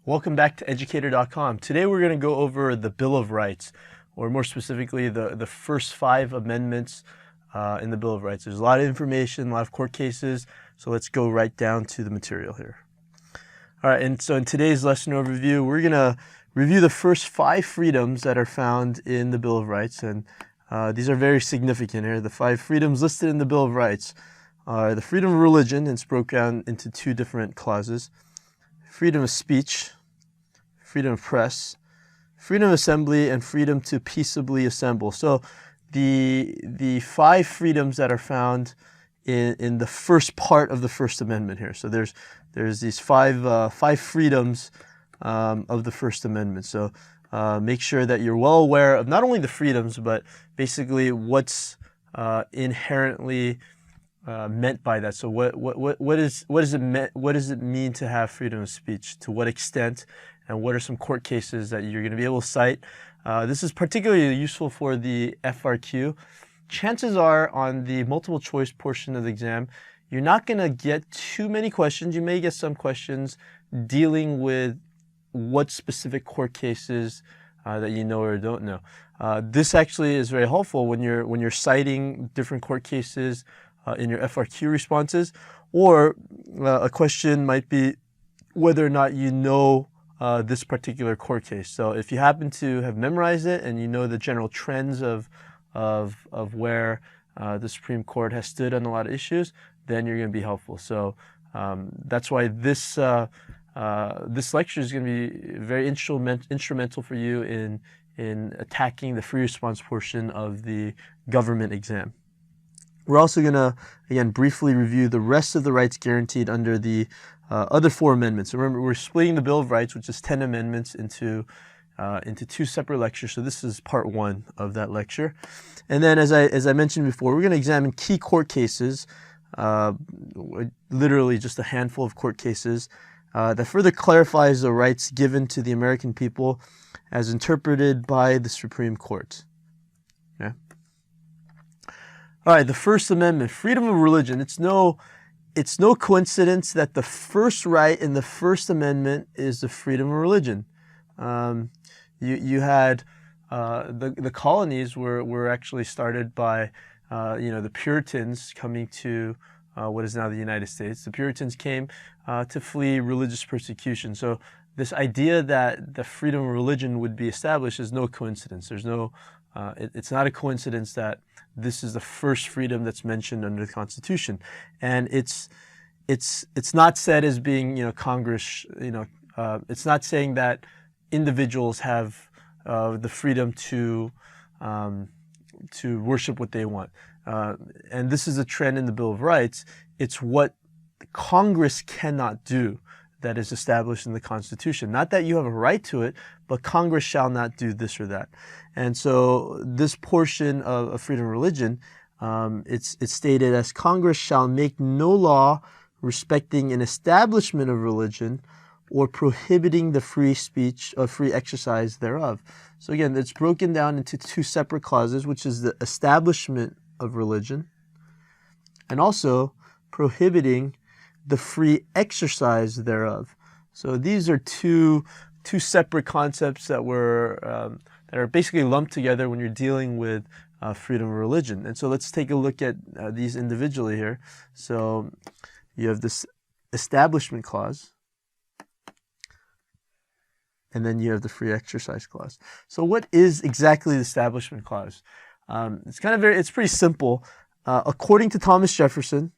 Welcome back to Educator.com. Today we're going to go over the Bill of Rights, or more specifically the first 5 amendments in the Bill of Rights. There's a lot of information, a lot of court cases, so let's go right down to the material here. All right, and so in today's lesson overview, we're going to review the first 5 freedoms that are found in the Bill of Rights, and these are very significant here. The 5 freedoms listed in the Bill of Rights are the freedom of religion, and it's broken down into 2 different clauses. Freedom of speech, freedom of press, freedom of assembly, and freedom to peaceably assemble. So the 5 freedoms that are found in the first part of the First Amendment here. So there's these 5 freedoms of the First Amendment. So make sure that you're well aware of not only the freedoms, but basically what's inherently meant by that. So what does it mean to have freedom of speech? To what extent, and what are some court cases that you're going to be able to cite? This is particularly useful for the FRQ. Chances are on the multiple choice portion of the exam, you're not going to get too many questions. You may get some questions dealing with what specific court cases that you know or don't know. This actually is very helpful when you're citing different court cases in your FRQ responses, or a question might be whether or not you know this particular court case. So if you happen to have memorized it and you know the general trends of where the Supreme Court has stood on a lot of issues, then you're going to be helpful. So that's why this lecture is going to be very instrumental for you in attacking the free response portion of the government exam. We're also going to, again, briefly review the rest of the rights guaranteed under the other 4 amendments. So remember, we're splitting the Bill of Rights, which is 10 amendments, into 2 separate lectures. So this is part 1 of that lecture. And then, as I mentioned before, we're going to examine key court cases, literally just a handful of court cases, that further clarifies the rights given to the American people as interpreted by the Supreme Court. Okay? All right, the First Amendment, freedom of religion. It's no coincidence that the first right in the First Amendment is the freedom of religion. You had the colonies were actually started by the Puritans coming to what is now the United States. The Puritans came to flee religious persecution. So this idea that the freedom of religion would be established is no coincidence. It's not a coincidence that this is the first freedom that's mentioned under the Constitution, and it's not said as being Congress. It's not saying that individuals have the freedom to worship what they want, and this is a trend in the Bill of Rights. It's what Congress cannot do that is established in the Constitution. Not that you have a right to it, but Congress shall not do this or that. And so this portion of freedom of religion, it's stated as Congress shall make no law respecting an establishment of religion or prohibiting the free speech or free exercise thereof. So again, it's broken down into 2 separate clauses, which is the establishment of religion and also prohibiting the free exercise thereof. So these are two separate concepts that are basically lumped together when you're dealing with freedom of religion. And so let's take a look at these individually here. So you have this establishment clause, and then you have the free exercise clause. So what is exactly the establishment clause? It's pretty simple. According to Thomas Jefferson,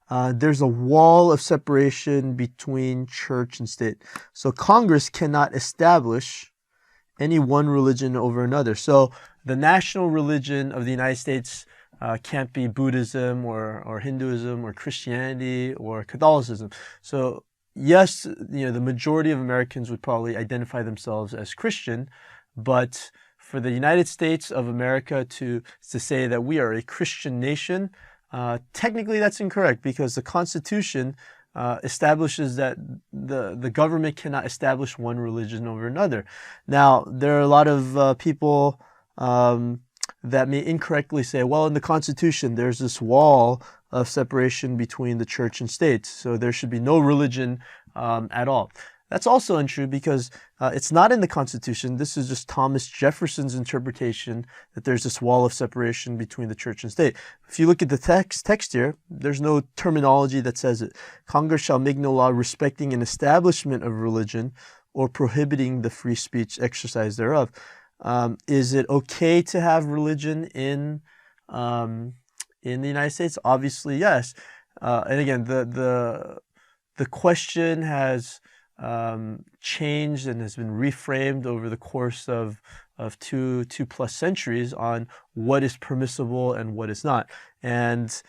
there's a wall of separation between church and state. So Congress cannot establish any one religion over another. So the national religion of the United States can't be Buddhism or Hinduism or Christianity or Catholicism. So yes, the majority of Americans would probably identify themselves as Christian, but for the United States of America to say that we are a Christian nation, technically that's incorrect, because the Constitution establishes that the government cannot establish one religion over another. Now, there are a lot of people that may incorrectly say, well, in the Constitution, there's this wall of separation between the church and state, so there should be no religion at all. That's also untrue because it's not in the Constitution. This is just Thomas Jefferson's interpretation that there's this wall of separation between the church and state. If you look at the text here, there's no terminology that says it. Congress shall make no law respecting an establishment of religion or prohibiting the free speech exercise thereof. Is it okay to have religion in the United States? Obviously, yes. And again, the question has changed and has been reframed over the course of two plus centuries on what is permissible and what is not. And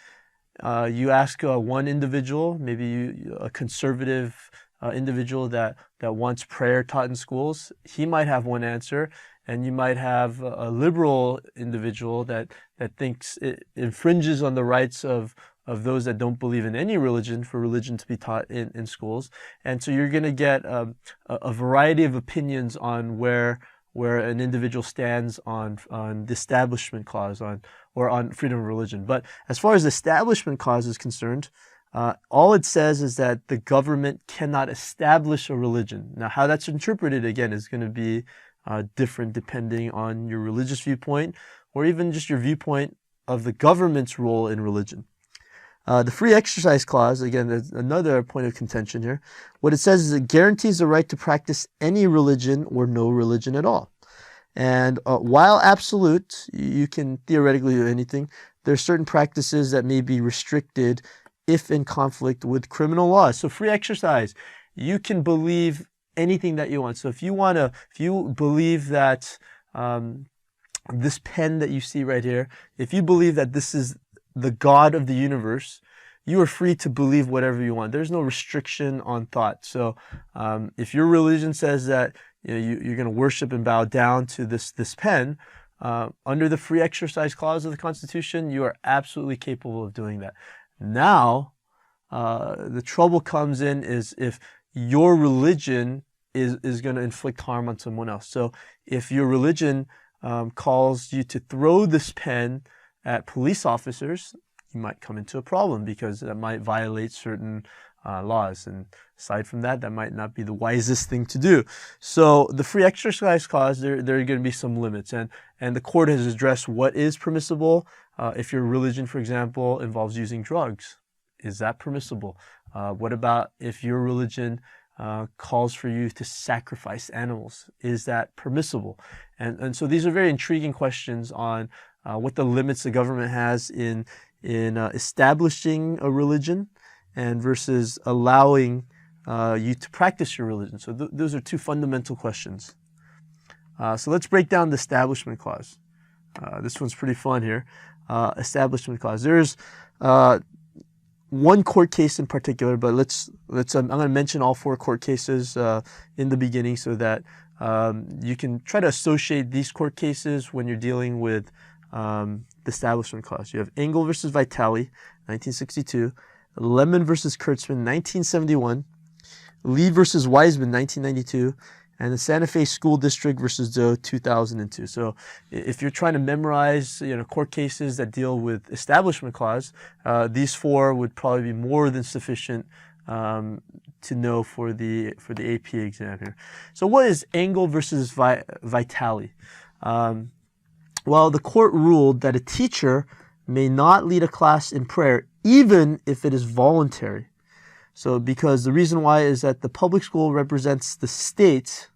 you ask one individual, maybe a conservative individual that wants prayer taught in schools, he might have one answer, and you might have a liberal individual that thinks it infringes on the rights of those that don't believe in any religion for religion to be taught in schools. And so you're going to get a variety of opinions on where an individual stands on the Establishment Clause or on freedom of religion. But as far as the Establishment Clause is concerned, all it says is that the government cannot establish a religion. Now, how that's interpreted, again, is going to be different depending on your religious viewpoint or even just your viewpoint of the government's role in religion. The Free Exercise Clause, again, there's another point of contention here. What it says is it guarantees the right to practice any religion or no religion at all. And while absolute, you can theoretically do anything, there are certain practices that may be restricted if in conflict with criminal laws. So free exercise, you can believe anything that you want. So if you believe that this pen that you see right here, if you believe that this is the God of the universe, you are free to believe whatever you want. There's no restriction on thought. So if your religion says that you're going to worship and bow down to this pen, under the Free Exercise Clause of the Constitution, you are absolutely capable of doing that. Now, the trouble comes in is if your religion is going to inflict harm on someone else. So if your religion calls you to throw this pen at police officers, you might come into a problem because that might violate certain laws. And aside from that, that might not be the wisest thing to do. So the Free Exercise Clause, there are going to be some limits. And the court has addressed what is permissible. If your religion, for example, involves using drugs, is that permissible? What about if your religion calls for you to sacrifice animals? Is that permissible? And so these are very intriguing questions on what the limits the government has in establishing a religion and versus allowing you to practice your religion. So those are two fundamental questions. So let's break down the Establishment Clause. This one's pretty fun here. Establishment Clause. There's one court case in particular, but I'm going to mention all four court cases in the beginning so that you can try to associate these court cases when you're dealing with the Establishment Clause. You have Engel versus Vitale, 1962, Lemon versus Kurtzman, 1971, Lee versus Wiseman, 1992, and the Santa Fe School District versus Doe, 2002. So if you're trying to memorize, court cases that deal with Establishment Clause, these four would probably be more than sufficient to know for the AP exam here. So what is Engel versus Vitale? Well, the court ruled that a teacher may not lead a class in prayer even if it is voluntary. So because the reason why is that the public school represents the state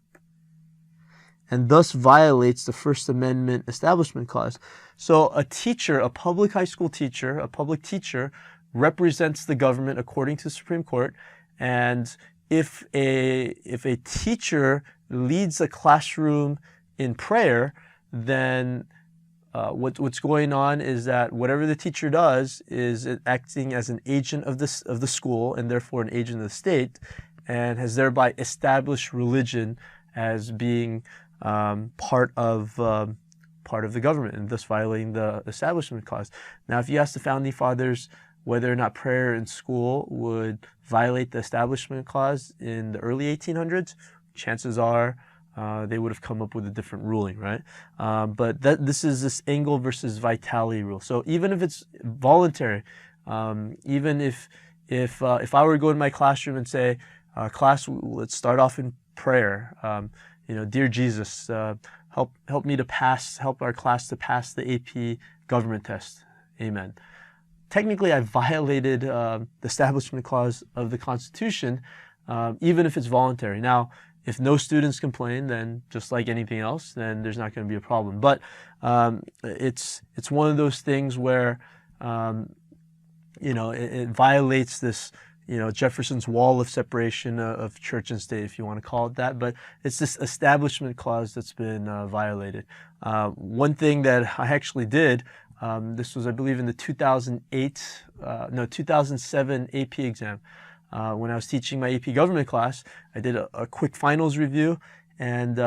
and thus violates the First Amendment Establishment Clause. So a teacher, a public high school teacher, a public teacher represents the government according to the Supreme Court. And if a teacher leads a classroom in prayer, then what's going on is that whatever the teacher does is acting as an agent of the school and therefore an agent of the state, and has thereby established religion as being part of the government and thus violating the Establishment Clause. Now, if you ask the Founding Fathers whether or not prayer in school would violate the Establishment Clause in the early 1800s, chances are they would have come up with a different ruling, right? But this is this Engel versus Vitale rule. So even if it's voluntary, even if I were to go in my classroom and say, class, let's start off in prayer. Dear Jesus, help our class to pass the AP government test. Amen. Technically, I violated the Establishment Clause of the Constitution, even if it's voluntary. Now, if no students complain, then just like anything else, then there's not going to be a problem. But it's one of those things where it violates this Jefferson's wall of separation of church and state, if you want to call it that. But it's this Establishment Clause that's been violated. One thing that I actually did. This was, I believe, in the 2007 AP exam. When I was teaching my AP government class, I did a quick finals review, and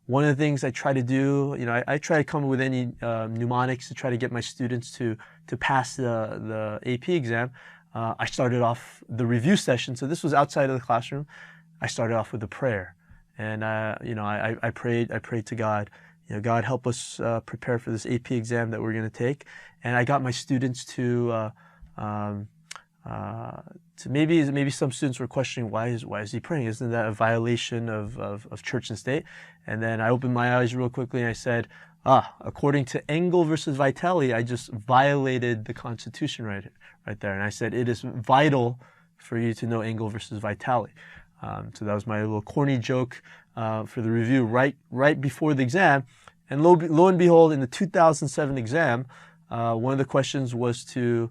one of the things I try to do, I try to come up with any mnemonics to try to get my students to pass the AP exam. I started off the review session, so this was outside of the classroom. I started off with a prayer, and I prayed to God. God, help us prepare for this AP exam that we're going to take. And I got my students to maybe some students were questioning, why is he praying? Isn't that a violation of church and state? And then I opened my eyes real quickly and I said, according to Engel versus Vitale, I just violated the Constitution right there. And I said, it is vital for you to know Engel versus Vitale. So that was my little corny joke for the review right before the exam. And lo and behold, in the 2007 exam, one of the questions was to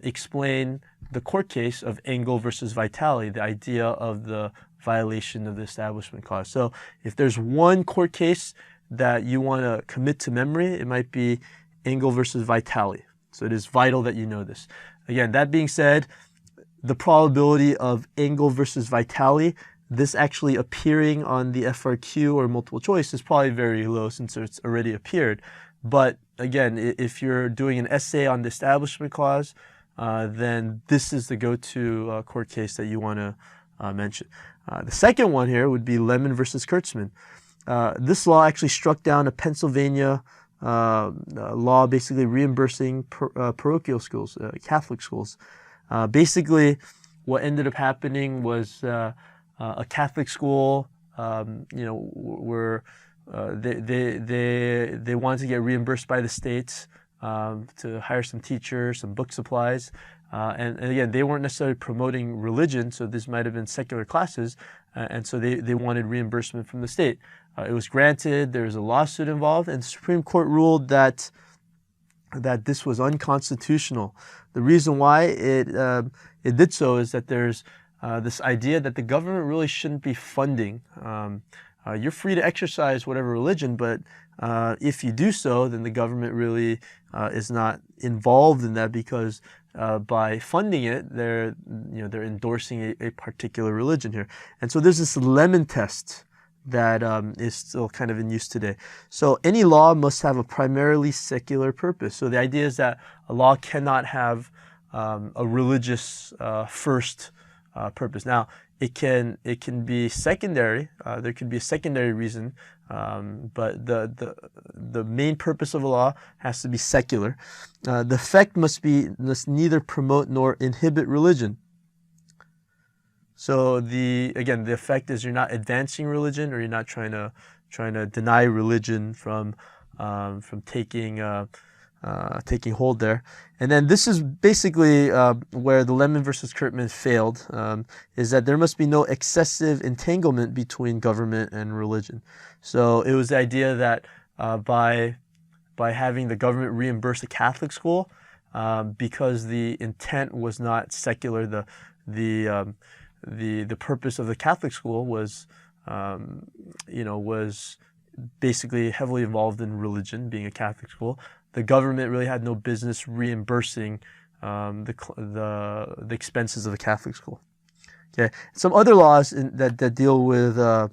explain the court case of Engel versus Vitale, the idea of the violation of the Establishment Clause. So if there's one court case that you want to commit to memory, it might be Engel versus Vitale. So it is vital that you know this. Again, that being said, the probability of Engel versus Vitale, this actually appearing on the FRQ or multiple choice, is probably very low since it's already appeared. But again, if you're doing an essay on the Establishment Clause, then this is the go-to court case that you want to mention. The second one here would be Lemon versus Kurtzman. This law actually struck down a Pennsylvania law basically reimbursing parochial schools, Catholic schools. Basically, what ended up happening was a Catholic school, where they wanted to get reimbursed by the states to hire some teachers, some book supplies, and again, they weren't necessarily promoting religion, so this might have been secular classes, and so they wanted reimbursement from the state. It was granted. There was a lawsuit involved, and the Supreme Court ruled that this was unconstitutional. The reason why it did so is that there's this idea that the government really shouldn't be funding. You're free to exercise whatever religion, but if you do so, then the government really is not involved in that, because by funding it, they're endorsing a particular religion here. And so there's this Lemon test that is still kind of in use today. So any law must have a primarily secular purpose. So the idea is that a law cannot have a religious first purpose. Now, it can be secondary. There can be a secondary reason, but the main purpose of a law has to be secular. The effect must neither promote nor inhibit religion. So the effect is you're not advancing religion, or you're not trying to deny religion from taking hold there. And then this is basically where the Lemon versus Kurtzman failed, is that there must be no excessive entanglement between government and religion. So it was the idea that by having the government reimburse a Catholic school, because the intent was not secular, the purpose of the Catholic school was basically heavily involved in religion, being a Catholic school. The government really had no business reimbursing the expenses of the Catholic school. Okay, some other laws that deal with the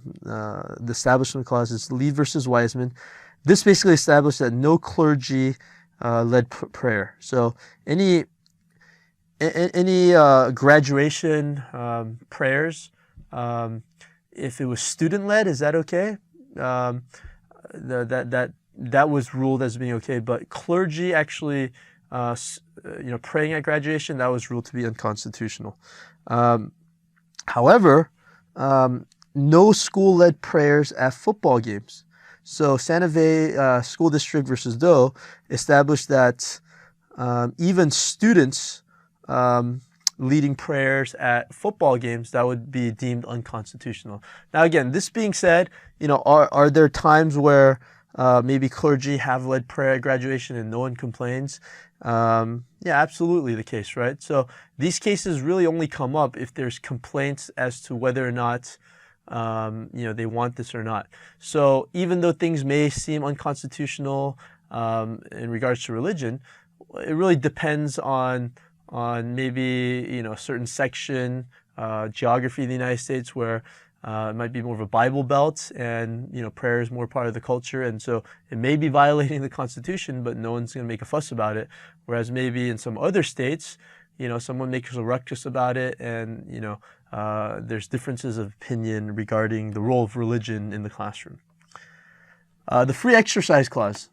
Establishment Clause is Lee versus Wiseman. This basically established that no clergy led prayer. So any graduation prayers, if it was student-led, is that okay? That was ruled as being okay, but clergy actually, praying at graduation, that was ruled to be unconstitutional. However, no school-led prayers at football games. So Santa Fe School District versus Doe established that even students leading prayers at football games, that would be deemed unconstitutional. Now again, this being said, are there times where maybe clergy have led prayer at graduation and no one complains? Yeah, absolutely the case, right? So these cases really only come up if there's complaints as to whether or not they want this or not. So even though things may seem unconstitutional in regards to religion, it really depends on maybe a certain section, geography in the United States where it might be more of a Bible belt, and prayer is more part of the culture, and so it may be violating the Constitution, but no one's going to make a fuss about it. Whereas maybe in some other states, someone makes a ruckus about it, and there's differences of opinion regarding the role of religion in the classroom. The free exercise clause.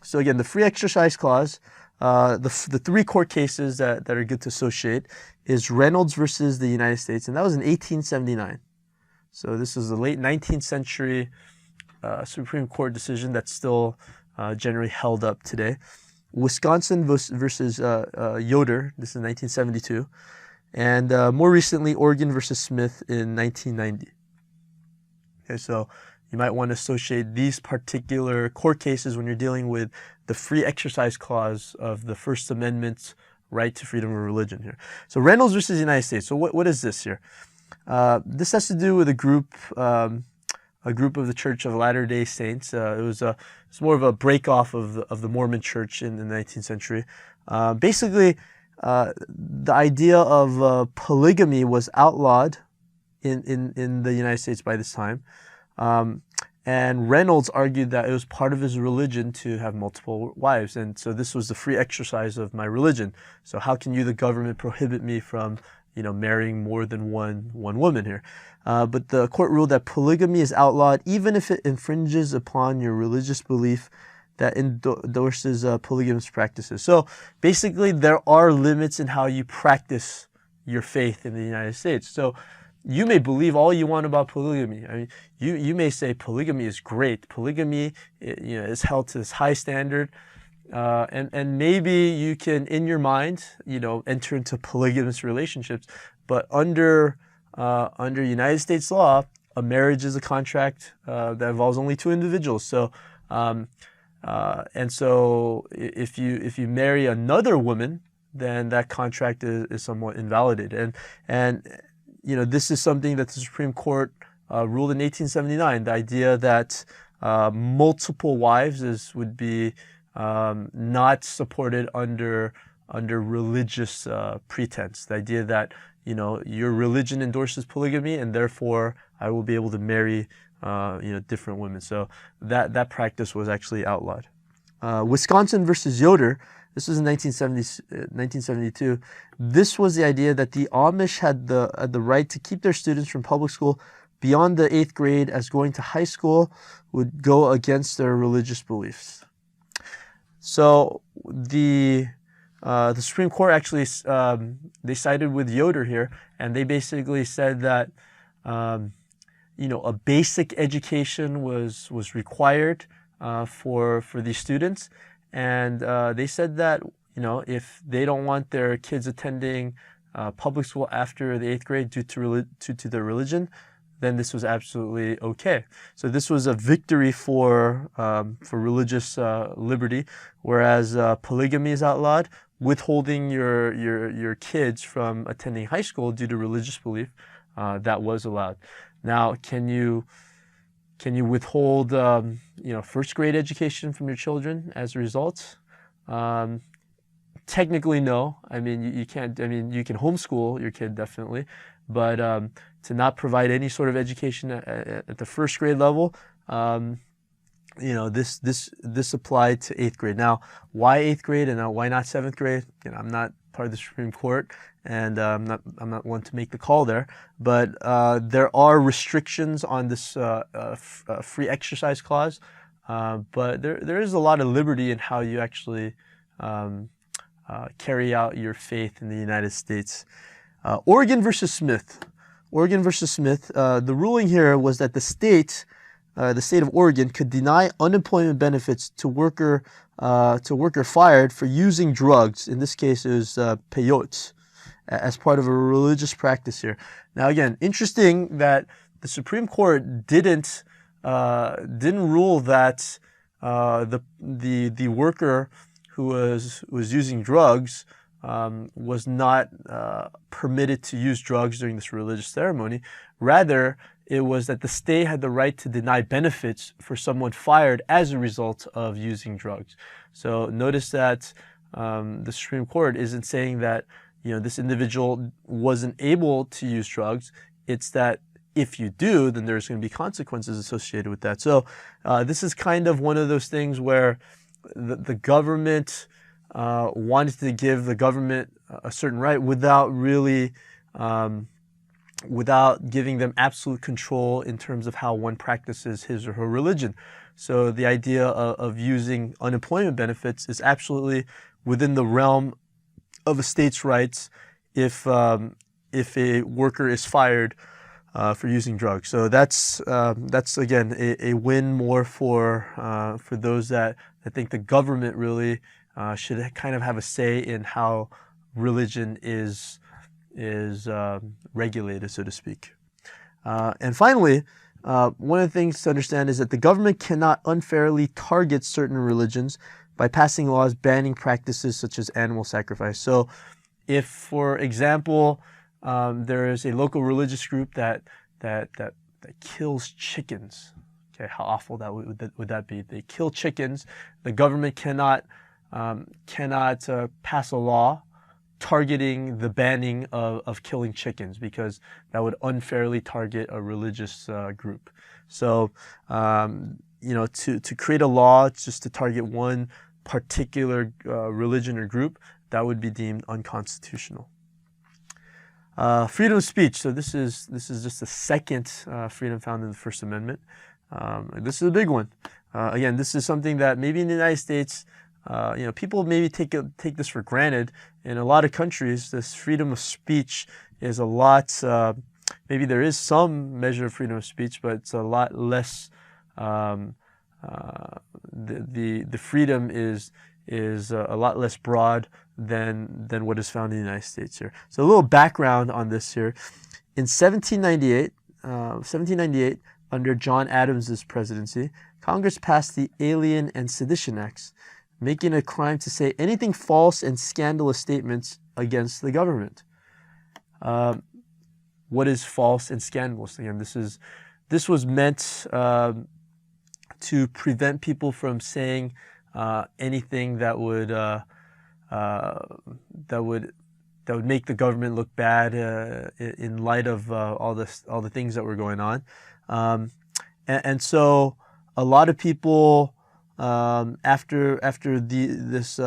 So again, the free exercise clause, the three court cases that are good to associate is Reynolds versus the United States, and that was in 1879. So this is a late 19th century Supreme Court decision that's still generally held up today. Wisconsin versus Yoder, this is 1972. And more recently, Oregon versus Smith in 1990. Okay, so you might want to associate these particular court cases when you're dealing with the free exercise clause of the First Amendment's right to freedom of religion here. So Reynolds versus the United States. So what is this here? This has to do with a group of the Church of Latter-day Saints. It's more of a break-off of the Mormon Church in the 19th century. Basically, the idea of polygamy was outlawed in the United States by this time. And Reynolds argued that it was part of his religion to have multiple wives. And so this was the free exercise of my religion. So how can you, the government, prohibit me from marrying more than one woman here? But the court ruled that polygamy is outlawed even if it infringes upon your religious belief that endorses polygamous practices. So basically, there are limits in how you practice your faith in the United States. So you may believe all you want about polygamy. I mean, you may say polygamy is great. Polygamy, is held to this high standard. And maybe you can, in your mind, enter into polygamous relationships. But under United States law, a marriage is a contract that involves only two individuals. So, and so if you marry another woman, then that contract is somewhat invalidated. And this is something that the Supreme Court ruled in 1879. The idea that multiple wives would be not supported under religious pretense. The idea that your religion endorses polygamy, and therefore I will be able to marry different women. So that practice was actually outlawed. Wisconsin versus Yoder. This was in 1972. This was the idea that the Amish had the right to keep their students from public school beyond the 8th grade, as going to high school would go against their religious beliefs. So the Supreme Court actually they sided with Yoder here, and they basically said that a basic education was required for these students, and they said that if they don't want their kids attending public school after the 8th grade due to their religion, then this was absolutely okay. So this was a victory for religious liberty, whereas polygamy is outlawed. Withholding your kids from attending high school due to religious belief, that was allowed. Now, can you withhold first grade education from your children as a result? Technically, no. I mean, you can't. I mean, you can homeschool your kid definitely, but to not provide any sort of education at the first grade level, this applied to 8th grade. Now, why 8th grade and why not 7th grade? I'm not part of the Supreme Court, and I'm not one to make the call there, but there are restrictions on this free exercise clause, but there is a lot of liberty in how you actually carry out your faith in the United States. Oregon versus Smith. Oregon versus Smith. The ruling here was that the state of Oregon could deny unemployment benefits to worker fired for using drugs. In this case, it was peyote, as part of a religious practice here. Now, again, interesting that the Supreme Court didn't rule that the worker who was using drugs was not permitted to use drugs during this religious ceremony. Rather, it was that the state had the right to deny benefits for someone fired as a result of using drugs. So notice that the Supreme Court isn't saying that this individual wasn't able to use drugs. It's that if you do, then there's going to be consequences associated with that. So this is kind of one of those things where the government wanted to give the government a certain right without really without giving them absolute control in terms of how one practices his or her religion. So the idea of using unemployment benefits is absolutely within the realm of a state's rights if a worker is fired for using drugs. So that's again a win more for those that think the government really should kind of have a say in how religion is regulated, so to speak. And finally, one of the things to understand is that the government cannot unfairly target certain religions by passing laws banning practices such as animal sacrifice. So if, for example, there is a local religious group that kills chickens, okay, how awful that would that be? They kill chickens. The government cannot pass a law targeting the banning of killing chickens, because that would unfairly target a religious group. So, to create a law just to target one particular religion or group, that would be deemed unconstitutional. Freedom of speech. So this is just the second freedom found in the First Amendment. This is a big one. Again, this is something that maybe in the United States, people maybe take this for granted. In a lot of countries, this freedom of speech is a lot. Maybe there is some measure of freedom of speech, but it's a lot less. The freedom is a lot less broad than what is found in the United States here. So a little background on this here. In 1798, under John Adams's presidency, Congress passed the Alien and Sedition Acts, making it a crime to say anything false and scandalous statements against the government. What is false and scandalous? Again, this was meant to prevent people from saying anything that would make the government look bad in light of all the things that were going on, and so a lot of people after this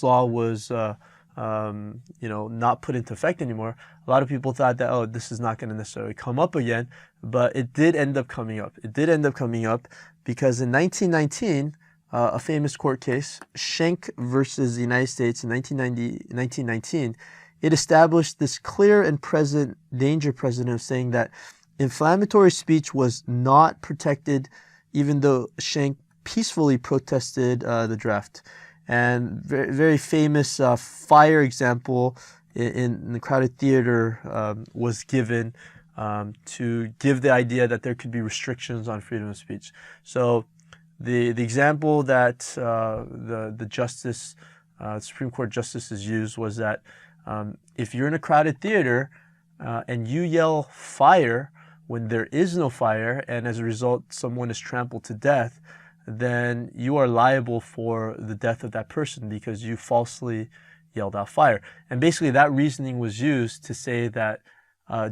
law was not put into effect anymore, a lot of people thought that, this is not going to necessarily come up again, but it did end up coming up. It did end up coming up because in 1919, a famous court case, Schenck versus the United States in 1919, it established this clear and present danger precedent of saying that inflammatory speech was not protected, even though Schenck peacefully protested the draft. And very, very famous fire example in the crowded theater was given to give the idea that there could be restrictions on freedom of speech. So the example that the Supreme Court justices used was that if you're in a crowded theater and you yell fire when there is no fire, and as a result someone is trampled to death, then you are liable for the death of that person because you falsely yelled out fire. And basically that reasoning was used to say that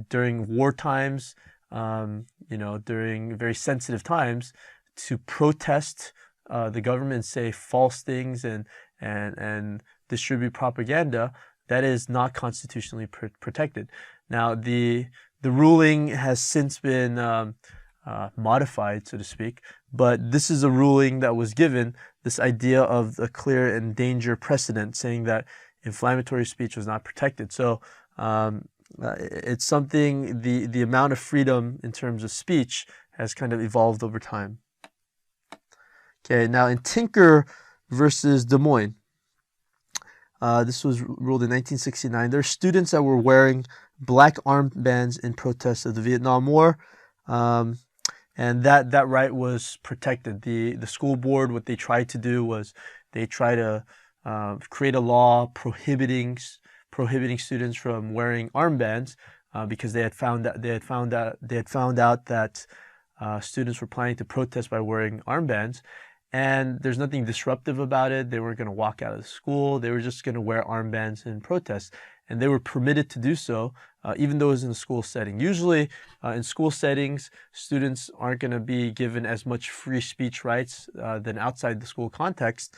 during war times, during very sensitive times, to protest the government, say false things and distribute propaganda, that is not constitutionally protected. Now, the ruling has since been modified, so to speak, but this is a ruling that was given, this idea of a clear and danger precedent saying that inflammatory speech was not protected. So it's something, the amount of freedom in terms of speech has kind of evolved over time. Okay, now in Tinker versus Des Moines, this was ruled in 1969. There are students that were wearing black armbands in protest of the Vietnam War, and that right was protected. The school board, what they tried to do was they tried to create a law prohibiting students from wearing armbands because they had found out that students were planning to protest by wearing armbands. And there's nothing disruptive about it. They weren't going to walk out of the school. They were just going to wear armbands in protest. And they were permitted to do so, even though it was in a school setting. Usually, in school settings, students aren't going to be given as much free speech rights than outside the school context.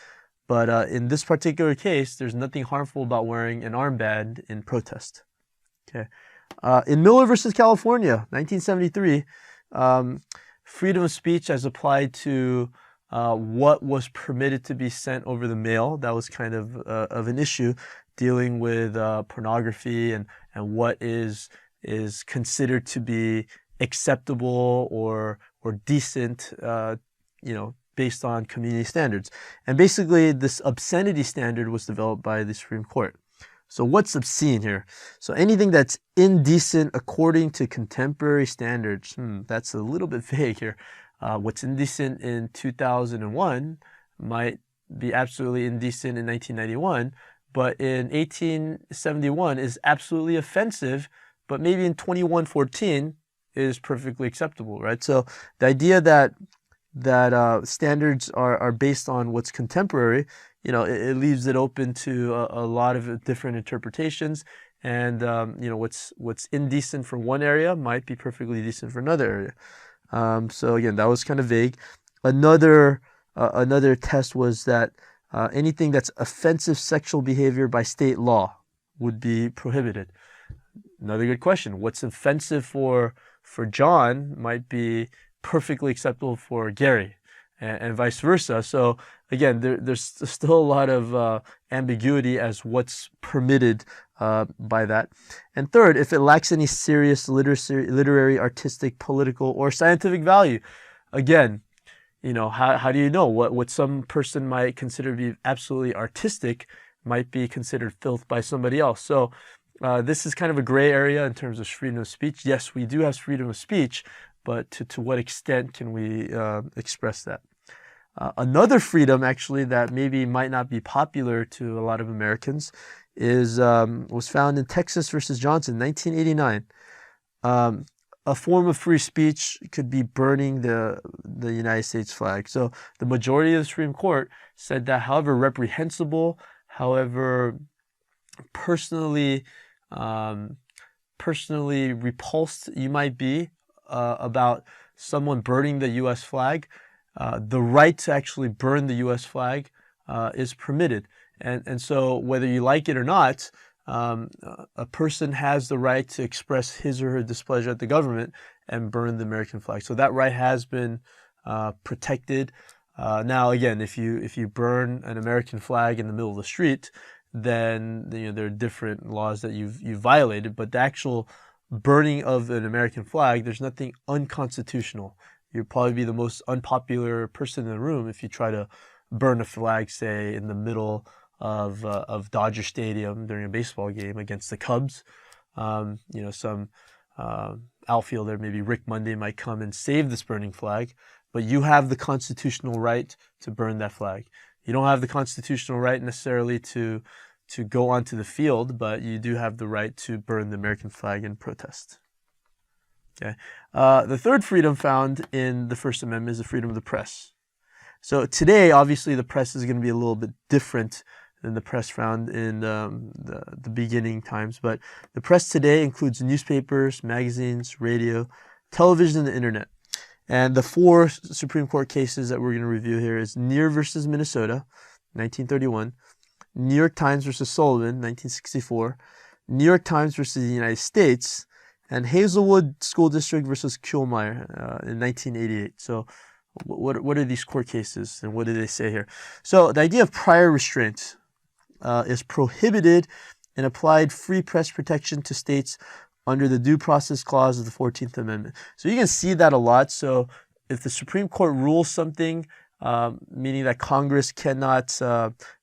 But in this particular case, there's nothing harmful about wearing an armband in protest. Okay. In Miller versus California, 1973, freedom of speech as applied to what was permitted to be sent over the mail. That was kind of an issue dealing with pornography and what is considered to be acceptable or decent, based on community standards. And basically, this obscenity standard was developed by the Supreme Court. So what's obscene here? So anything that's indecent according to contemporary standards, that's a little bit vague here. What's indecent in 2001 might be absolutely indecent in 1991, but in 1871 is absolutely offensive, but maybe in 2114 is perfectly acceptable, right? So the idea that standards are based on what's contemporary, it leaves it open to a lot of different interpretations, and what's indecent for one area might be perfectly decent for another area. So again, that was kind of vague. Another test was that anything that's offensive sexual behavior by state law would be prohibited. Another good question. What's offensive for John might be perfectly acceptable for Gary, and vice versa. So again, there's still a lot of ambiguity as what's permitted by that. And third, if it lacks any serious literary, artistic, political, or scientific value. Again, how do you know what some person might consider to be absolutely artistic might be considered filth by somebody else? So this is kind of a gray area in terms of freedom of speech. Yes, we do have freedom of speech, but to what extent can we express that? Another freedom, actually, that maybe might not be popular to a lot of Americans was found in Texas versus Johnson, 1989. A form of free speech could be burning the United States flag. So the majority of the Supreme Court said that however reprehensible, however personally repulsed you might be about someone burning the U.S. flag, the right to actually burn the U.S. flag is permitted. And so whether you like it or not, a person has the right to express his or her displeasure at the government and burn the American flag. So that right has been protected. Now, again, if you burn an American flag in the middle of the street, then there are different laws that you've violated. But the actual burning of an American flag, there's nothing unconstitutional. You'd probably be the most unpopular person in the room if you try to burn a flag, say, in the middle of Dodger Stadium during a baseball game against the Cubs. Some outfielder, maybe Rick Monday, might come and save this burning flag, but you have the constitutional right to burn that flag. You don't have the constitutional right necessarily to go onto the field, but you do have the right to burn the American flag in protest. Okay. The third freedom found in the First Amendment is the freedom of the press. So today, obviously, the press is going to be a little bit different than the press found in the beginning times. But the press today includes newspapers, magazines, radio, television, and the internet. And the four Supreme Court cases that we're going to review here is Neer versus Minnesota, 1931, New York Times versus Sullivan, 1964, New York Times versus the United States, and Hazelwood School District versus Kuhlmeyer in 1988. So what are these court cases, and what do they say here? So the idea of prior restraint is prohibited and applied free press protection to states under the Due Process Clause of the 14th Amendment. So you can see that a lot. So if the Supreme Court rules something, meaning that Congress cannot,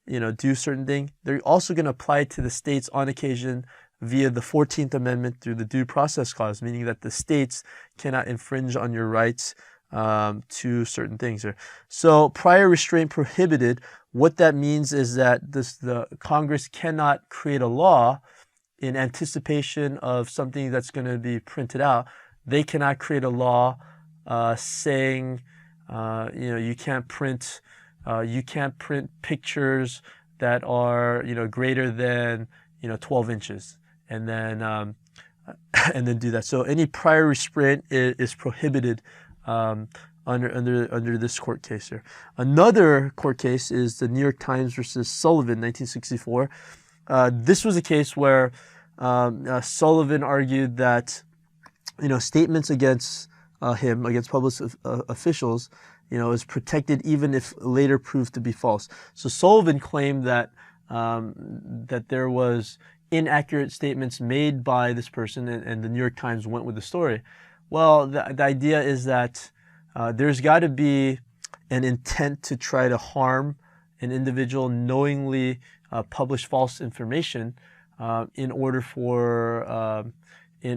do certain thing, they're also going to apply it to the states on occasion via the 14th Amendment through the Due Process Clause, meaning that the states cannot infringe on your rights to certain things here. So prior restraint prohibited, what that means is that the Congress cannot create a law in anticipation of something that's going to be printed out. They cannot create a law saying, you can't print pictures that are, greater than, 12 inches, and then do that. So any prior restraint is prohibited under this court case here. Another court case is the New York Times versus Sullivan, 1964. This was a case where Sullivan argued that, statements against him, against public officials, is protected even if later proved to be false. So Sullivan claimed that that there was inaccurate statements made by this person, and the New York Times went with the story. Well, the idea is that there's got to be an intent to try to harm an individual, knowingly publish false information in order for there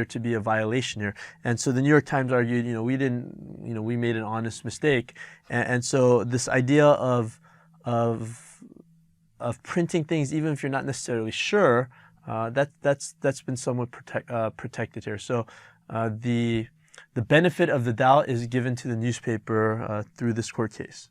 to be a violation here. And so the New York Times argued, we made an honest mistake, and so this idea of printing things, even if you're not necessarily sure, that's been somewhat protected here. So the benefit of the doubt is given to the newspaper through this court case.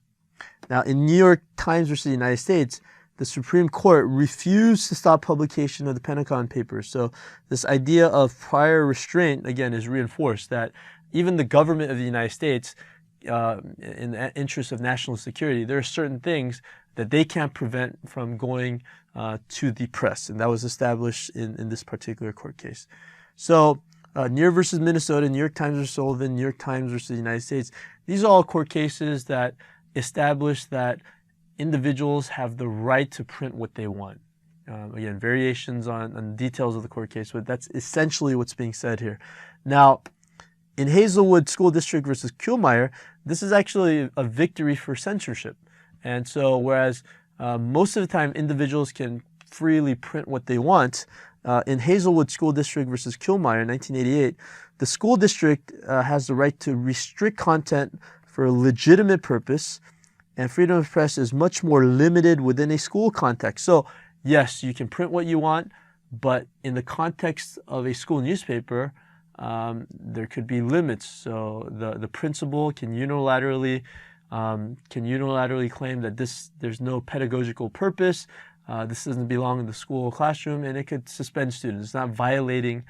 Now, in New York Times versus the United States, the Supreme Court refused to stop publication of the Pentagon Papers. So this idea of prior restraint, again, is reinforced, that even the government of the United States, in the interest of national security, there are certain things that they can't prevent from going to the press. And that was established in this particular court case. So New York versus Minnesota, New York Times versus Sullivan, New York Times versus the United States, these are all court cases that establish that individuals have the right to print what they want. Again, variations on details of the court case, but that's essentially what's being said here. Now, in Hazelwood School District versus Kuhlmeyer, this is actually a victory for censorship. And so whereas most of the time individuals can freely print what they want, in Hazelwood School District versus Kuhlmeyer, 1988, the school district has the right to restrict content for a legitimate purpose, and freedom of press is much more limited within a school context. So yes, you can print what you want, but in the context of a school newspaper, there could be limits. So the principal can unilaterally claim that there's no pedagogical purpose, this doesn't belong in the school classroom, and it could suspend students. It's not violating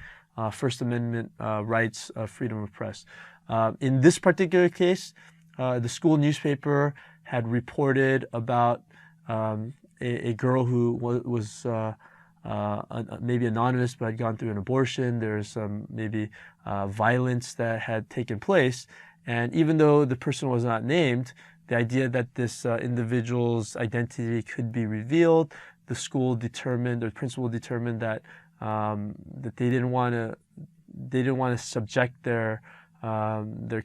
First Amendment rights of freedom of press. In this particular case, the school newspaper had reported about a girl who was maybe anonymous but had gone through an abortion. There's some maybe violence that had taken place. And even though the person was not named, the idea that this individual's identity could be revealed, the school determined, or the principal determined that that they didn't want to subject their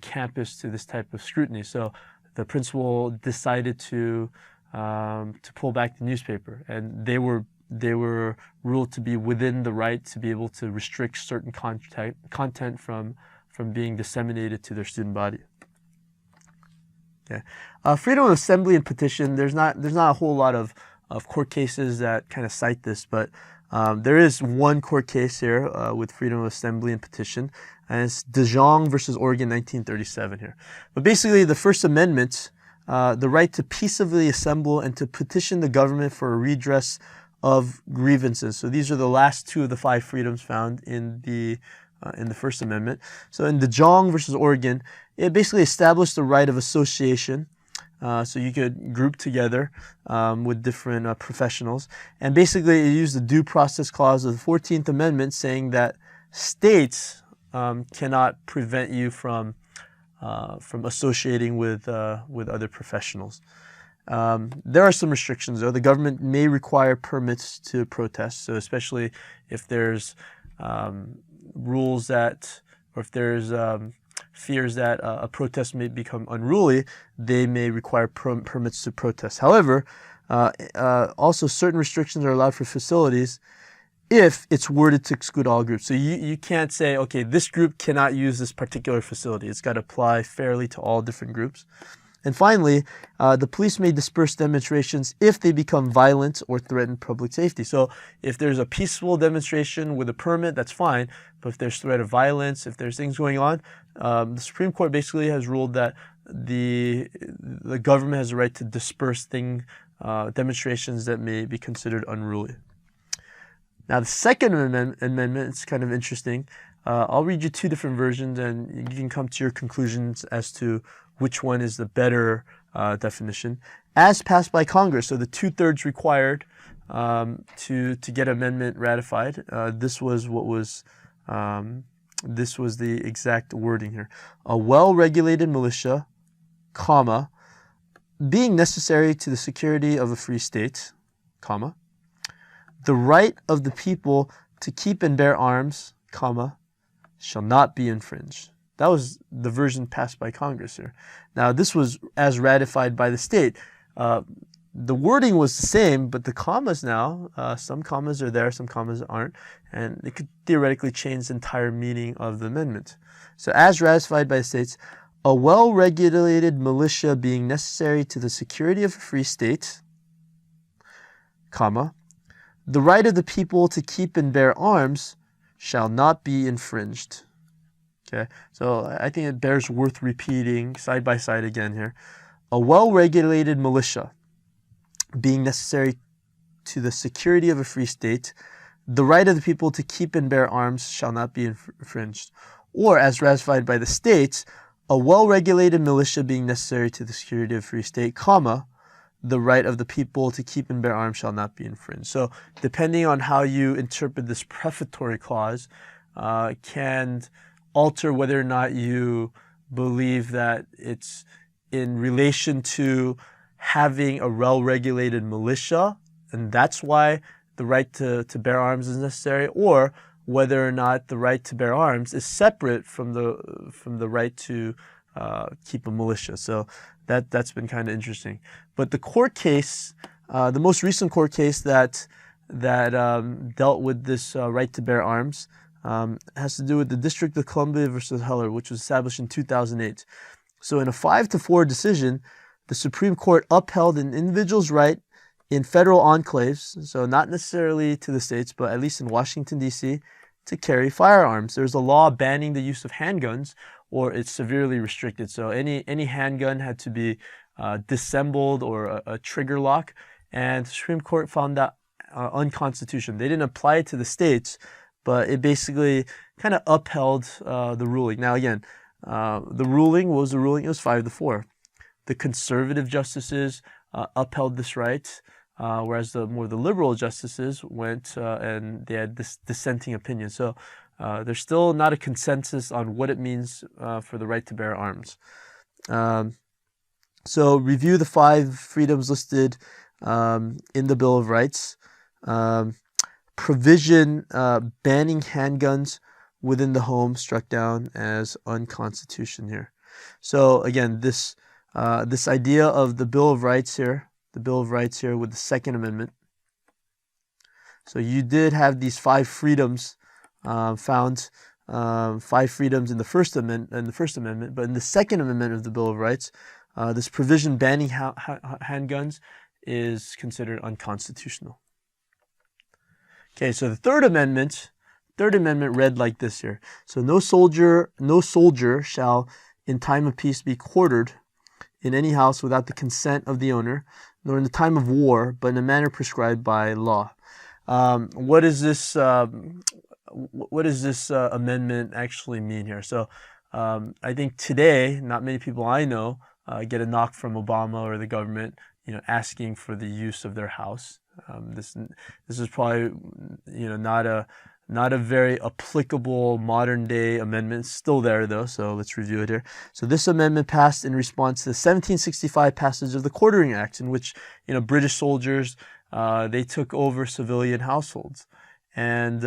campus to this type of scrutiny. So the principal decided to pull back the newspaper, and they were ruled to be within the right to be able to restrict certain content from being disseminated to their student body. Okay. Freedom of assembly and petition. There's not a whole lot of court cases that kind of cite this, but there is one court case here with freedom of assembly and petition, and it's DeJong versus Oregon, 1937 here. But basically, the First Amendment, the right to peaceably assemble and to petition the government for a redress of grievances. So these are the last two of the 5 freedoms found in the First Amendment. So in DeJong versus Oregon, it basically established the right of association, So you could group together with different professionals. And basically it used the due process clause of the 14th Amendment saying that states cannot prevent you from associating with other professionals. There are some restrictions though. The government may require permits to protest. So especially if there's rules that, or if there's fears that a protest may become unruly, they may require permits to protest. However, also certain restrictions are allowed for facilities if it's worded to exclude all groups. So you can't say, okay, this group cannot use this particular facility. It's got to apply fairly to all different groups. And finally, the police may disperse demonstrations if they become violent or threaten public safety. So if there's a peaceful demonstration with a permit, that's fine. But if there's threat of violence, if there's things going on, the Supreme Court basically has ruled that the government has the right to disperse demonstrations that may be considered unruly. Now, the Second Amendment is kind of interesting. I'll read you two different versions, and you can come to your conclusions as to which one is the better definition. As passed by Congress, so the 2/3 required to get amendment ratified. This was the exact wording here. A well-regulated militia, comma, being necessary to the security of a free state, comma, the right of the people to keep and bear arms, comma, shall not be infringed. That was the version passed by Congress here. Now, this was as ratified by the state. The wording was the same, but the commas now, some commas are there, some commas aren't, and it could theoretically change the entire meaning of the amendment. So, as ratified by the states, a well-regulated militia being necessary to the security of a free state, comma, the right of the people to keep and bear arms shall not be infringed. Okay, so I think it bears worth repeating side by side again here. A well-regulated militia being necessary to the security of a free state, the right of the people to keep and bear arms shall not be infringed. Or, as ratified by the states, a well-regulated militia being necessary to the security of a free state, comma, the right of the people to keep and bear arms shall not be infringed. So, depending on how you interpret this prefatory clause, can alter whether or not you believe that it's in relation to having a well-regulated militia, and that's why the right to bear arms is necessary, or whether or not the right to bear arms is separate from the right to keep a militia. So that's been kind of interesting. But the court case, the most recent court case that dealt with this right to bear arms has to do with the District of Columbia versus Heller, which was established in 2008. So in a 5-4 decision, the Supreme Court upheld an individual's right in federal enclaves, so not necessarily to the states, but at least in Washington, D.C., to carry firearms. There's a law banning the use of handguns, or it's severely restricted. So any handgun had to be disassembled or a trigger lock, and the Supreme Court found that unconstitutional. They didn't apply it to the states, but it basically kind of upheld the ruling. Now again, the ruling, what was the ruling? It was 5-4. The conservative justices upheld this right, whereas the liberal justices went and they had this dissenting opinion. So there's still not a consensus on what it means for the right to bear arms. So review the 5 freedoms listed in the Bill of Rights. Provision banning handguns within the home struck down as unconstitutional here. So again, this idea of the Bill of Rights here, with the Second Amendment. So you did have these 5 freedoms found, 5 freedoms in the First Amendment, but in the Second Amendment of the Bill of Rights, this provision banning handguns is considered unconstitutional. Okay, so the Third Amendment read like this here. So no soldier shall in time of peace be quartered in any house without the consent of the owner, nor in the time of war, but in a manner prescribed by law. What does this amendment actually mean here? So I think today, not many people I know get a knock from Obama or the government, asking for the use of their house. This is probably, not a very applicable modern day amendment. It's still there though, so let's review it here. So this amendment passed in response to the 1765 passage of the Quartering Act, in which British soldiers they took over civilian households, and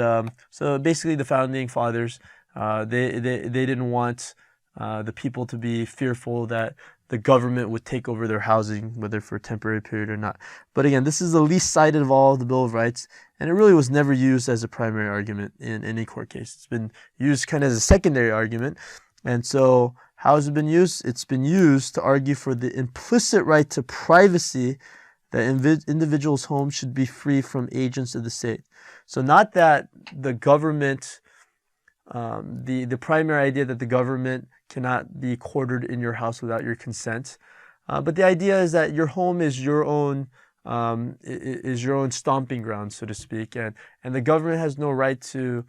so basically the founding fathers they didn't want the people to be fearful that the government would take over their housing, whether for a temporary period or not. But again, this is the least cited of all of the Bill of Rights, and it really was never used as a primary argument in any court case. It's been used kind of as a secondary argument. And so how has it been used? It's been used to argue for the implicit right to privacy, that individuals' homes should be free from agents of the state. So not that the government, the primary idea that the government cannot be quartered in your house without your consent, but the idea is that your home is your own stomping ground, so to speak, and the government has no right to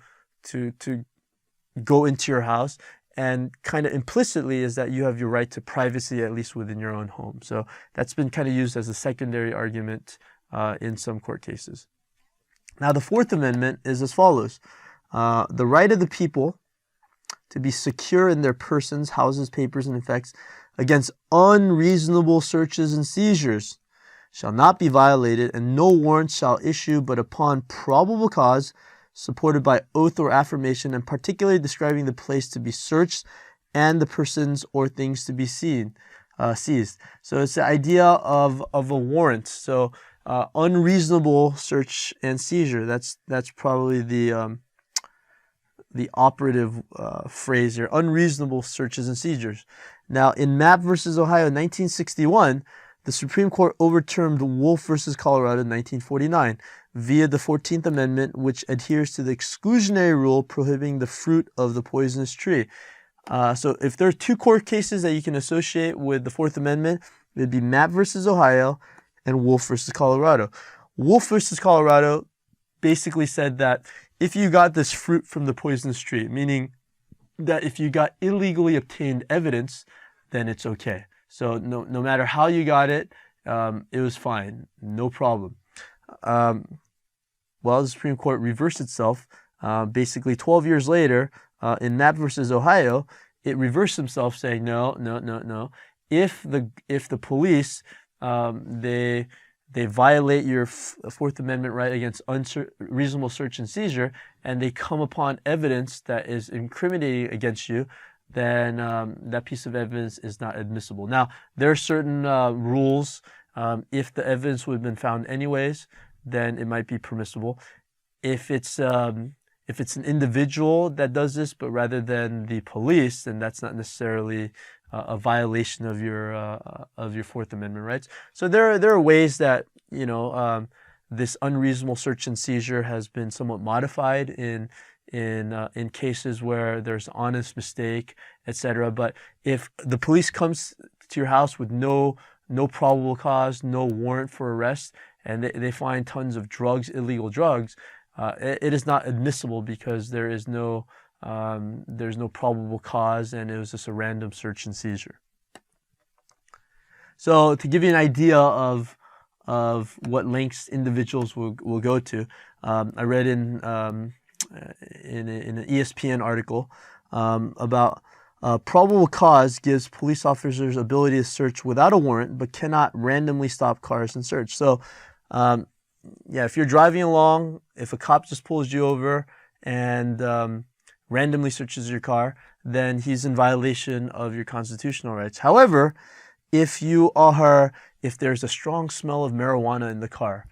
go into your house, and kind of implicitly is that you have your right to privacy, at least within your own home. So that's been kind of used as a secondary argument in some court cases. Now the Fourth Amendment is as follows: the right of the people to be secure in their persons, houses, papers, and effects against unreasonable searches and seizures shall not be violated, and no warrant shall issue but upon probable cause, supported by oath or affirmation, and particularly describing the place to be searched and the persons or things to be seized. So it's the idea of a warrant. So unreasonable search and seizure. That's probably the operative phrase here: unreasonable searches and seizures. Now, in Mapp versus Ohio, 1961, the Supreme Court overturned Wolf versus Colorado in 1949 via the 14th Amendment, which adheres to the exclusionary rule prohibiting the fruit of the poisonous tree. So if there are two court cases that you can associate with the Fourth Amendment, it would be Mapp versus Ohio and Wolf versus Colorado. Wolf versus Colorado basically said that if you got this fruit from the poisonous tree, meaning that if you got illegally obtained evidence, then it's okay. So no matter how you got it, it was fine, no problem. Well, the Supreme Court reversed itself. Basically, 12 years later, in Mapp versus Ohio, it reversed itself, saying no. If the police they violate your Fourth Amendment right against unreasonable search and seizure, and they come upon evidence that is incriminating against you, then that piece of evidence is not admissible. Now, there are certain rules. If the evidence would have been found anyways, then it might be permissible. If it's an individual that does this, but rather than the police, then that's not necessarily a violation of your Fourth Amendment rights. So there are ways that this unreasonable search and seizure has been somewhat modified in cases where there's honest mistake, etc. But if the police comes to your house with no probable cause, no warrant for arrest, and they find tons of drugs, illegal drugs, it is not admissible because there's no probable cause, and it was just a random search and seizure. So to give you an idea of what lengths individuals will go to, I read in an ESPN article about probable cause gives police officers ability to search without a warrant, but cannot randomly stop cars and search. So if you're driving along, if a cop just pulls you over and randomly searches your car, then he's in violation of your constitutional rights. However, if there's a strong smell of marijuana in the car,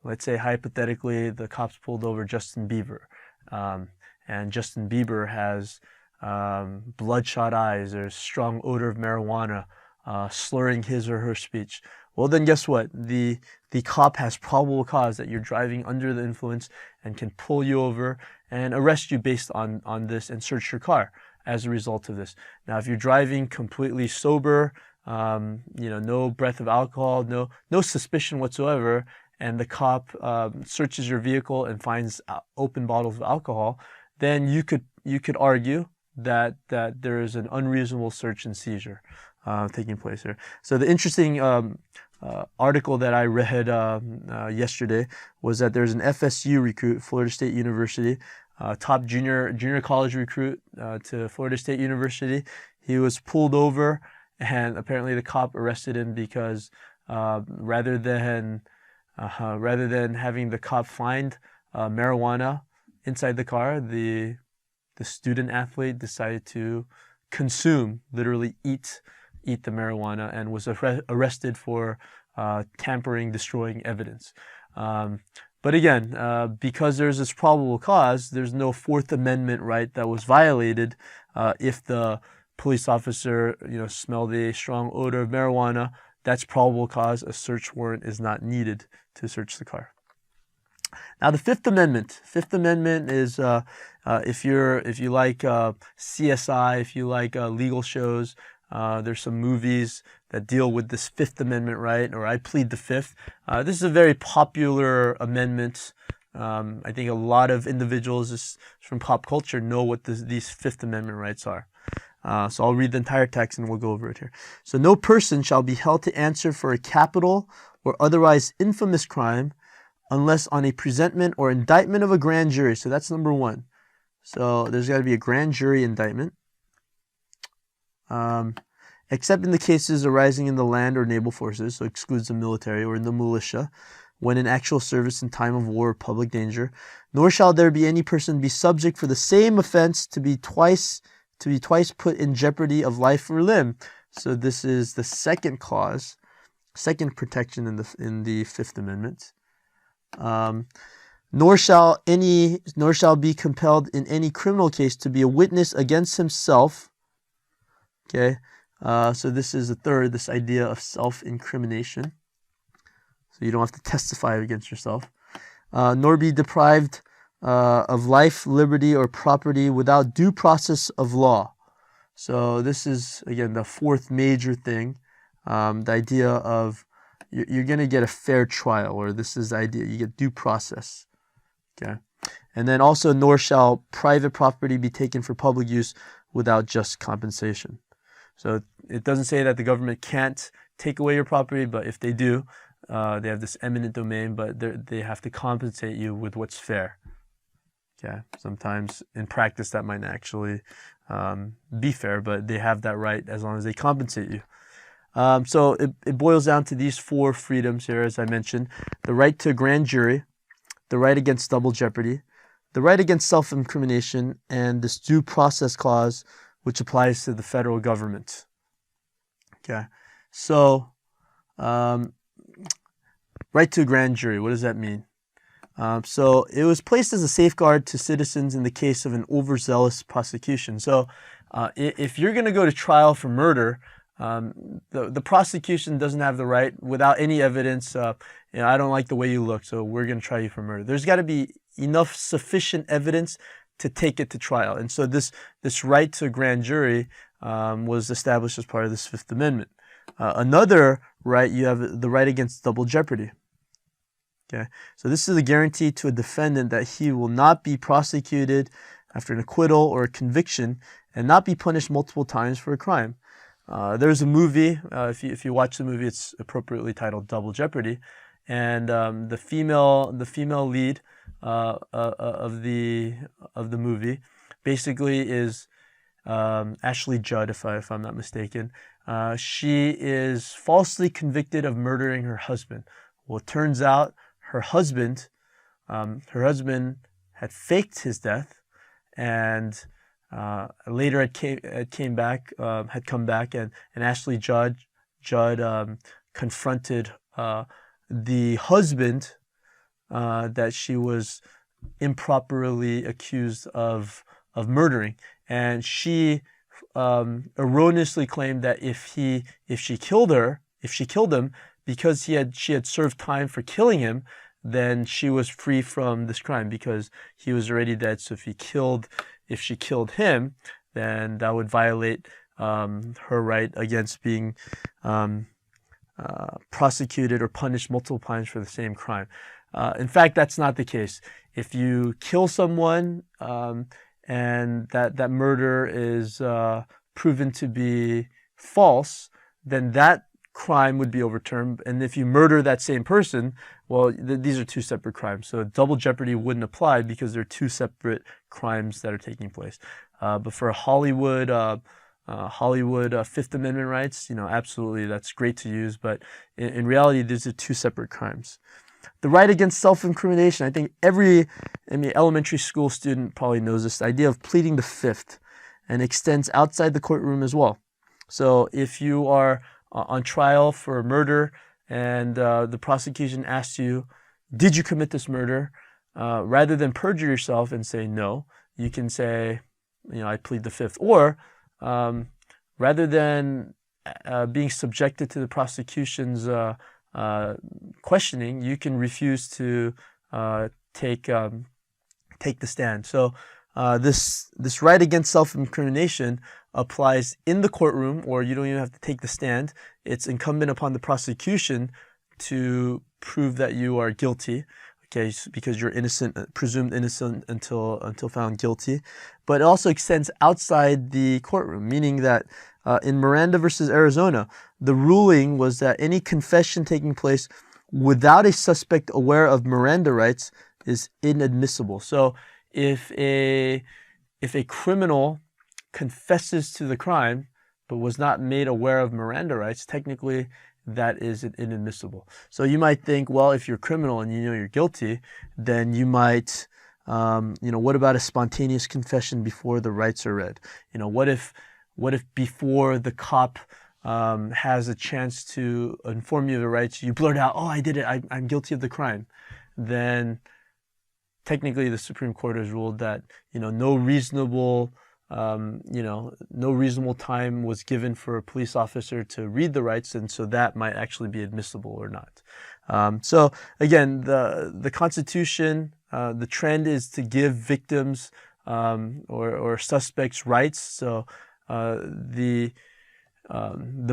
let's say hypothetically the cops pulled over Justin Bieber, and Justin Bieber has bloodshot eyes, there's strong odor of marijuana, slurring his or her speech. Well, then guess what? The cop has probable cause that you're driving under the influence and can pull you over and arrest you based on this and search your car as a result of this. Now, if you're driving completely sober, no breath of alcohol, no suspicion whatsoever, and the cop searches your vehicle and finds open bottles of alcohol, then you could argue that there is an unreasonable search and seizure. taking place here. So the interesting article that I read yesterday was that there's an FSU recruit, Florida State University, top junior college recruit to Florida State University. He was pulled over, and apparently the cop arrested him because rather than having the cop find marijuana inside the car, the student athlete decided to consume, literally eat the marijuana, and was arrested for tampering, destroying evidence. But again, because there's this probable cause, there's no Fourth Amendment right that was violated if the police officer, smelled a strong odor of marijuana. That's probable cause. A search warrant is not needed to search the car. Now, the Fifth Amendment. Fifth Amendment is if you like CSI, if you like legal shows, there's some movies that deal with this Fifth Amendment right, or I plead the Fifth. This is a very popular amendment. I think a lot of individuals from pop culture know what these Fifth Amendment rights are. So I'll read the entire text and we'll go over it here. So, no person shall be held to answer for a capital or otherwise infamous crime unless on a presentment or indictment of a grand jury. So that's number one. So there's got to be a grand jury indictment. Except in the cases arising in the land or naval forces, so excludes the military, or in the militia, when in actual service in time of war or public danger. Nor shall there be any person be subject for the same offense to be twice put in jeopardy of life or limb. So this is the second clause, second protection in the Fifth Amendment. Nor shall be compelled in any criminal case to be a witness against himself. Okay, so this is the third, this idea of self-incrimination. So you don't have to testify against yourself. Nor be deprived of life, liberty, or property without due process of law. So this is, again, the fourth major thing, the idea of you're going to get a fair trial, or this is the idea, you get due process. Okay, and then also, nor shall private property be taken for public use without just compensation. So it doesn't say that the government can't take away your property, but if they do, they have this eminent domain, but they have to compensate you with what's fair. Okay, sometimes in practice that might not actually be fair, but they have that right as long as they compensate you. So it boils down to these four freedoms here, as I mentioned: the right to a grand jury, the right against double jeopardy, the right against self-incrimination, and this due process clause, which applies to the federal government. Okay, so right to a grand jury, what does that mean? So it was placed as a safeguard to citizens in the case of an overzealous prosecution. So if you're going to go to trial for murder, the prosecution doesn't have the right, without any evidence, I don't like the way you look, so we're going to try you for murder. There's got to be enough sufficient evidence to take it to trial. And so this right to a grand jury was established as part of this Fifth Amendment. Another right, you have the right against double jeopardy. Okay, so this is a guarantee to a defendant that he will not be prosecuted after an acquittal or a conviction and not be punished multiple times for a crime. There's a movie, if you watch the movie, it's appropriately titled Double Jeopardy, and the female lead of the movie basically is Ashley Judd, if I'm not mistaken. She is falsely convicted of murdering her husband. Well, it turns out her husband had faked his death, and later had come back, and Ashley Judd confronted the husband that she was improperly accused of murdering, and she erroneously claimed that if she killed him, because she had served time for killing him, then she was free from this crime because he was already dead. So if she killed him, then that would violate her right against being prosecuted or punished multiple times for the same crime. In fact, that's not the case. If you kill someone and that murder is proven to be false, then that crime would be overturned. And if you murder that same person, well, these are two separate crimes. So double jeopardy wouldn't apply because they're two separate crimes that are taking place. But for Hollywood Fifth Amendment rights, absolutely, that's great to use. But in reality, these are two separate crimes. The right against self-incrimination. I think every elementary school student probably knows this. The idea of pleading the fifth, and extends outside the courtroom as well. So if you are on trial for a murder and the prosecution asks you, did you commit this murder? Rather than perjure yourself and say no, you can say, I plead the fifth. Or rather than being subjected to the prosecution's questioning, you can refuse to take the stand. So this right against self-incrimination applies in the courtroom, or you don't even have to take the stand. It's incumbent upon the prosecution to prove that you are guilty, okay, because you're innocent, presumed innocent until found guilty. But it also extends outside the courtroom, meaning that in Miranda versus Arizona, the ruling was that any confession taking place without a suspect aware of Miranda rights is inadmissible. So if a criminal confesses to the crime but was not made aware of Miranda rights, technically that is inadmissible. So you might think, well, if you're a criminal and you know you're guilty, then you might, what about a spontaneous confession before the rights are read? What if before the cop has a chance to inform you of the rights, you blurt out, oh, I did it, I'm guilty of the crime? Then technically the Supreme Court has ruled that, no reasonable time was given for a police officer to read the rights, and so that might actually be admissible or not. So again, the Constitution, the trend is to give victims or suspects rights. So the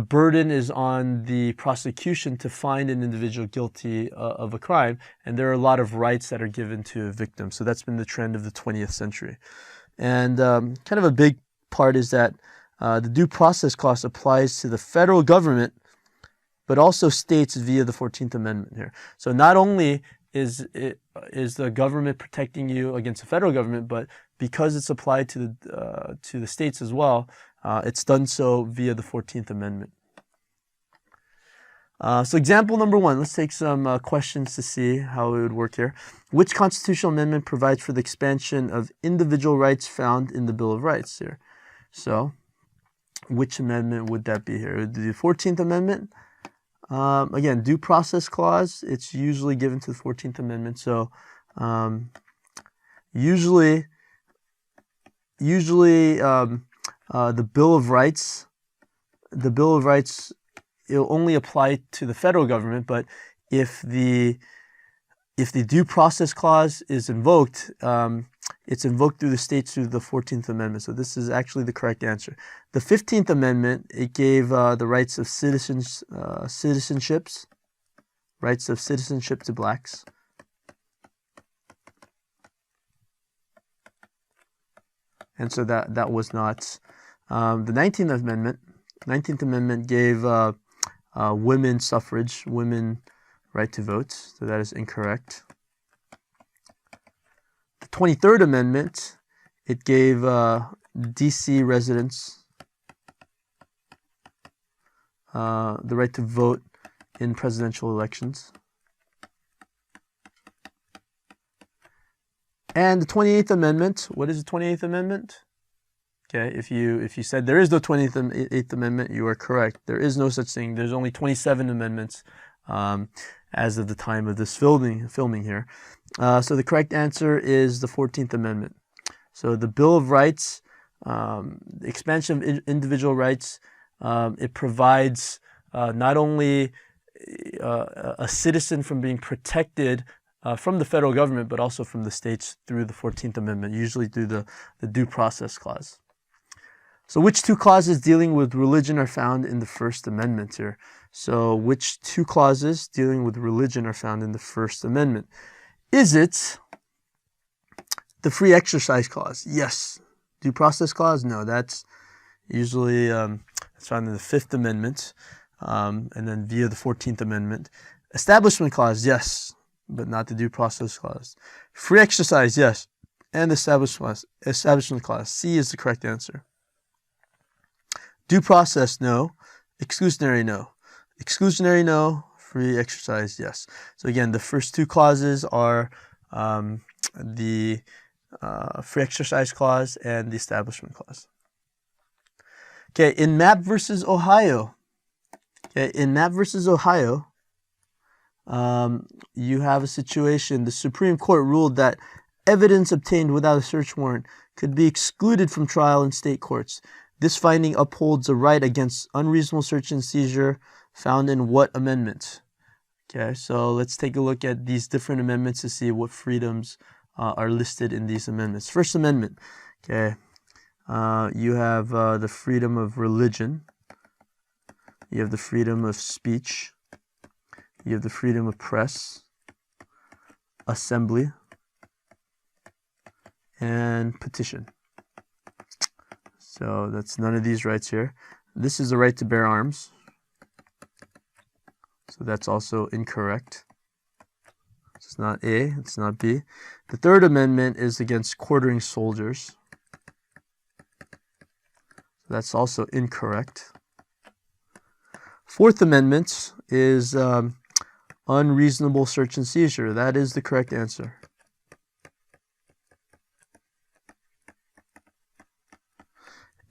burden is on the prosecution to find an individual guilty of a crime, and there are a lot of rights that are given to a victim. So that's been the trend of the 20th century. And kind of a big part is that the due process clause applies to the federal government, but also states via the 14th Amendment here. So not only is the government protecting you against the federal government, but because it's applied to the states as well, it's done so via the 14th Amendment. So example number one, let's take some questions to see how it would work here. Which constitutional amendment provides for the expansion of individual rights found in the Bill of Rights here? So which amendment would that be here? The 14th Amendment. Again, due process clause, it's usually given to the 14th Amendment. So usually the Bill of Rights, it'll only apply to the federal government, but if the due process clause is invoked, it's invoked through the states through the 14th Amendment. So this is actually the correct answer. The 15th Amendment, it gave the rights of citizenship to blacks. And so that was not. The 19th Amendment gave women suffrage, women right to vote. So that is incorrect. The 23rd Amendment, it gave D.C. residents the right to vote in presidential elections. And the 28th Amendment, what is the 28th Amendment? Okay, if you said there is no 28th Amendment, you are correct. There is no such thing. There's only 27 amendments as of the time of this filming here. So the correct answer is the 14th Amendment. So the Bill of Rights, the expansion of individual rights, it provides not only a citizen from being protected from the federal government, but also from the states through the 14th Amendment, usually through the due process clause. So which two clauses dealing with religion are found in the First Amendment here? So which two clauses dealing with religion are found in the First Amendment? Is it the free exercise clause? Yes. Due process clause? No, that's usually That's found in the Fifth Amendment, and then via the 14th Amendment. Establishment Clause, yes, but not the Due Process Clause. Free exercise, yes, and Establishment Clause. C is the correct answer. Due process, no. Exclusionary, no. Exclusionary, no. Free exercise, yes. So again, the first two clauses are the Free Exercise Clause and the Establishment Clause. Okay, in Mapp versus Ohio. Okay, in Mapp versus Ohio, you have a situation. The Supreme Court ruled that evidence obtained without a search warrant could be excluded from trial in state courts. This finding upholds a right against unreasonable search and seizure found in what amendment? Okay, so let's take a look at these different amendments to see what freedoms are listed in these amendments. First Amendment, okay, you have the freedom of religion, you have the freedom of speech, you have the freedom of press, assembly, and petition. So that's none of these rights here. This is the right to bear arms. So that's also incorrect. It's not A, it's not B. The Third Amendment is against quartering soldiers. That's also incorrect. Fourth Amendment is unreasonable search and seizure. That is the correct answer.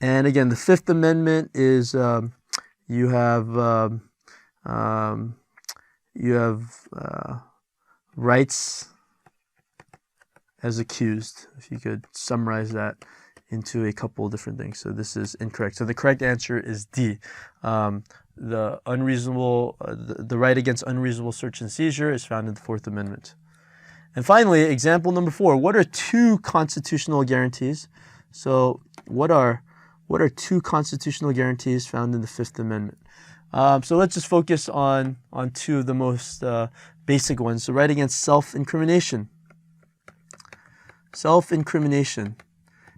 And again, the Fifth Amendment is you have rights as accused. If you could summarize that into a couple of different things. So this is incorrect. So the correct answer is D. The right against unreasonable search and seizure is found in the Fourth Amendment. And finally, example number 4. What are two constitutional guarantees? So what are two constitutional guarantees found in the Fifth Amendment? So let's just focus on two of the most basic ones. The right against self-incrimination. Self-incrimination.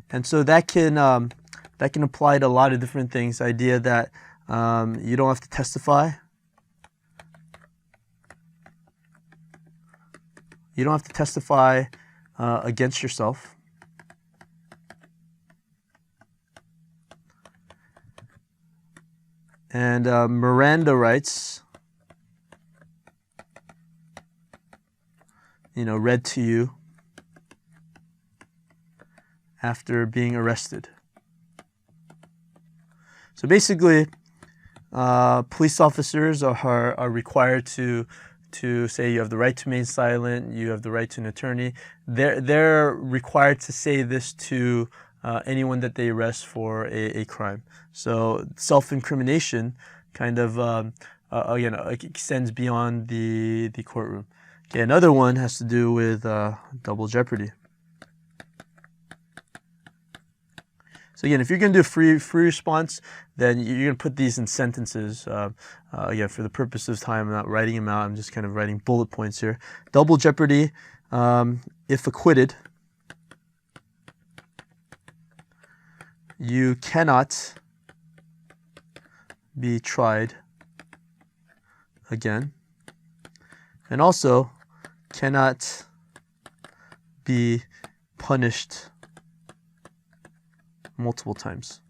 And so that can apply to a lot of different things. The idea that you don't have to testify. You don't have to testify against yourself. And Miranda rights, read to you after being arrested. So basically, police officers are required to say you have the right to remain silent, you have the right to an attorney. They're required to say this to anyone that they arrest for a crime. So self-incrimination kind of extends beyond the courtroom. Okay, another one has to do with double jeopardy. So again, if you're going to do free response, then you're going to put these in sentences. Again, for the purpose of time, I'm not writing them out. I'm just kind of writing bullet points here. Double jeopardy, if acquitted, you cannot be tried again, and also cannot be punished multiple times.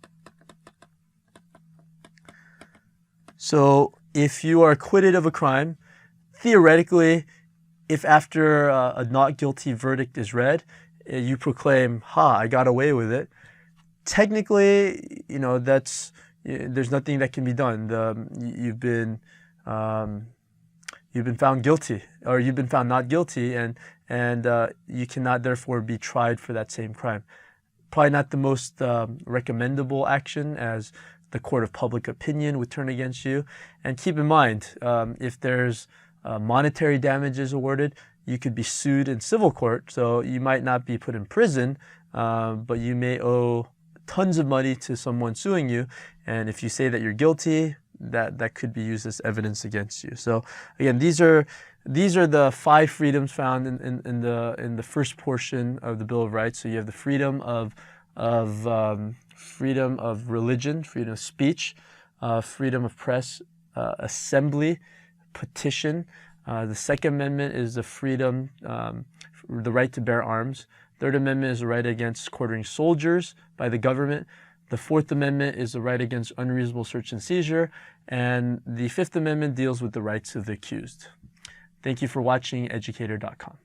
So if you are acquitted of a crime, theoretically, if after a not guilty verdict is read, you proclaim, I got away with it, technically, there's nothing that can be done. You've been found guilty, or you've been found not guilty, and you cannot therefore be tried for that same crime. Probably not the most recommendable action, as the court of public opinion would turn against you. And keep in mind, if there's monetary damages awarded, you could be sued in civil court. So you might not be put in prison, but you may owe tons of money to someone suing you. And if you say that you're guilty, that could be used as evidence against you. So again, these are the 5 freedoms found in the first portion of the Bill of Rights. So you have the freedom of religion, freedom of speech, freedom of press, assembly, petition. The Second Amendment is the freedom, the right to bear arms. Third Amendment is the right against quartering soldiers by the government. The Fourth Amendment is the right against unreasonable search and seizure. And the Fifth Amendment deals with the rights of the accused. Thank you for watching Educator.com.